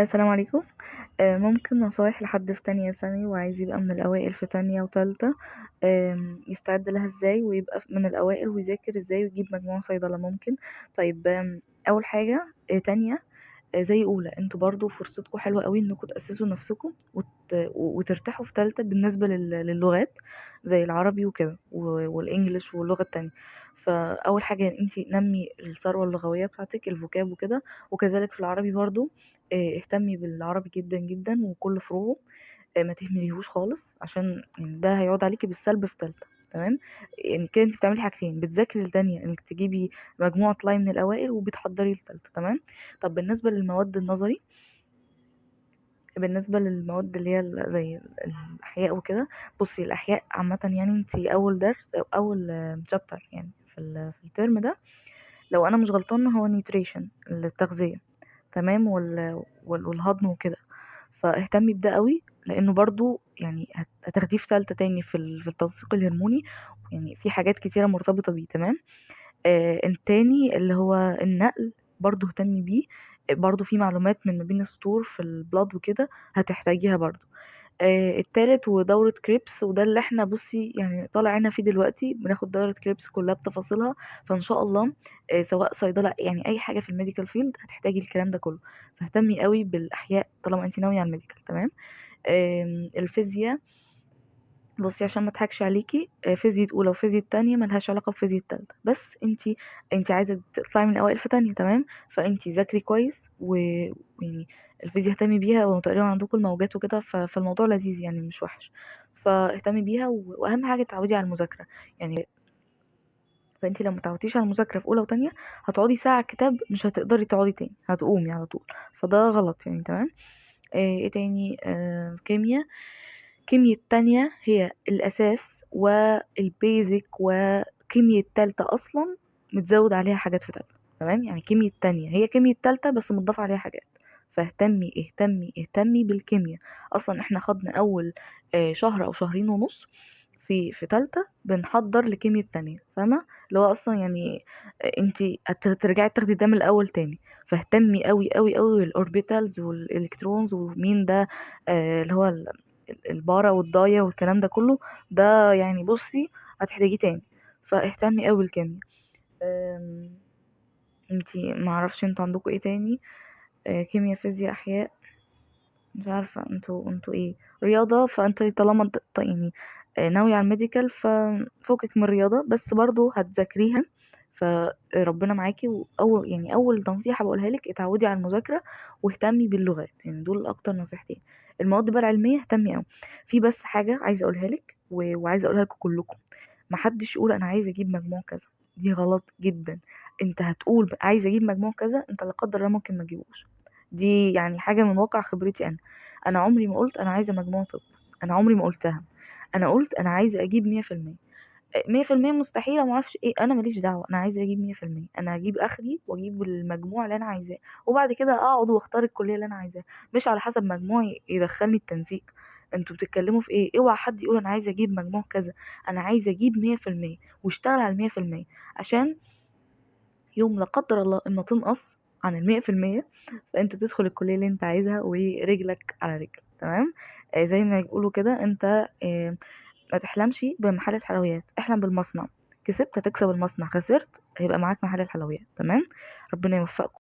السلام عليكم. ممكن نصايح لحد في تانية ثانوي وعايز يبقى من الأوائل في تانية وتالتة، يستعد لها ازاي ويبقى من الأوائل ويذاكر ازاي ويجيب مجموع صيدلة ممكن. طيب، أول حاجة تانية زي أولى انتوا برضو فرصتكم حلوة قوي انكم تأسسوا نفسكم وترتاحوا في تالتة بالنسبة للغات زي العربي وكده والإنجليش واللغة التانية. فأول حاجة انتي نمي الثروة اللغوية بتاعتك الفوكاب وكده، وكذلك في العربي برضو. اهتمي بالعربي جدا جدا وكل فروعه. ما تهمليهوش خالص عشان يعني ده هيعود عليكي بالسلب في تالتة. تمام. يعني كده انت بتعملي حاجتين، بتذاكري لتانية انك تجيبي مجموعة تطلعي من الأوائل وبتحضري لتالتة. تمام. طب بالنسبة للمواد النظري، بالنسبة للمواد اللي هي زي الأحياء وكده، بصي الأحياء عامة يعني انتي أول درس أو أول شابتر يعني في الترم ده، لو أنا مش غلطانة هو نيوتريشن التغذية. تمام. والهضم وكده. فاهتمي بده قوي لأنه برضو يعني هتاخديه في تالتة تاني في التنسيق الهرموني. يعني في حاجات كتيرة مرتبطة بيه. تمام. التاني اللي هو النقل، برضو اهتمي بيه. برضو في معلومات من ما بين السطور في البلاد وكده هتحتاجيها برضو. التالت ودورة كريبس، وده اللي احنا بصي يعني طالع عنا فيه دلوقتي، بناخد دورة كريبس كلها بتفاصيلها. فان شاء الله سواء صيدلة يعني اي حاجة في الميديكال فيلد هتحتاجي الكلام ده كله. فاهتمي قوي بالاحياء طالما انت ناوية على الميديكال. تمام. الفيزياء، بصي عشان ما اضحكش عليكي، فيزياء اولى وفيزياء تانية ملهاش علاقه بفيزياء تالتة، بس انتي عايزه تطلعي من الاوائل في تانية. تمام. فانتي ذاكري كويس ويعني الفيزياء اهتمي بيها، وتقريبا عندكم الموجات وكده، فالموضوع لذيذ يعني مش وحش. فاهتمي بيها، واهم حاجه تعودي على المذاكره يعني. فانتي لو متعودتيش على المذاكره في اولى وتانية هتقعدي ساعه على الكتاب مش هتقدري تقعدي تاني، هتقومي على طول. فده غلط يعني. تمام. ايه تاني؟ كيمياء. كيميا التانية هي الأساس والبيزك، وكيميا التالتة أصلا متزود عليها حاجات في تالتة. تمام. يعني كيميا التانية هي كيميا التالتة بس متضاف عليها حاجات. فاهتمي اهتمي بالكيمياء. أصلا احنا خدنا أول شهر أو شهرين ونص في تالتة بنحضر لكيميا التانية، فاهمة؟ اللي هو أصلا يعني انتي هترجعي تاخدي ده من الأول تاني. فاهتمي قوي بالأوربيتالز والإلكترونز ومين ده، اللي هو البارا والضاية والكلام ده كله. ده يعني بصي هتحتاجيه تاني. فاهتمي قوي بالكيمياء. انتي معرفش انتوا عندكوا ايه تاني. كيمياء فيزياء احياء. مش عارفة انتوا ايه. رياضة، فانت طالما انت يعني ناوية على الميديكال ففوقك من الرياضة بس برضو هتذاكريها. فربنا معاكي. وأول يعني أول نصيحة بقولها لك اتعودي على المذاكرة واهتمي باللغات، يعني دول أكتر نصيحتين. المواد بقى العلمية اهتمي أوي. في بس حاجة عايزة أقولها لك وعايزة أقولها لكم كلكم. محدش يقول أنا عايزة أجيب مجموع كذا، دي غلط جدا. انت هتقول عايزة أجيب مجموع كذا، انت لا قدر الله ممكن ما تجيبوش. دي يعني حاجة من واقع خبرتي أنا عمري ما قلت أنا عايزة مجموع طب. أنا عمري ما قلتها. أنا قلت أنا عايزة أجيب 100%. 100% مستحيلة معرفش ايه، أنا ماليش دعوة، أنا عايزة أجيب 100%. أنا هجيب آخري وأجيب المجموع اللي أنا عايزاه، وبعد كده أقعد وأختار الكلية اللي أنا عايزاها، مش على حسب مجموعي يدخلني التنسيق. انتوا بتتكلموا في ايه؟ اوعى حد يقول انا عايزه اجيب مجموع كذا. انا عايزه اجيب 100%، واشتغل على 100%، عشان يوم لا قدر الله اما تنقص عن 100% فانت تدخل الكلية اللي انت عايزها ورجلك على رجل. تمام. زي ما يقولوا كده، انت ما تحلمش بمحل الحلويات، احلم بالمصنع. كسبت هتكسب المصنع، خسرت هيبقى معاك محل الحلويات. تمام. ربنا يوفقكم.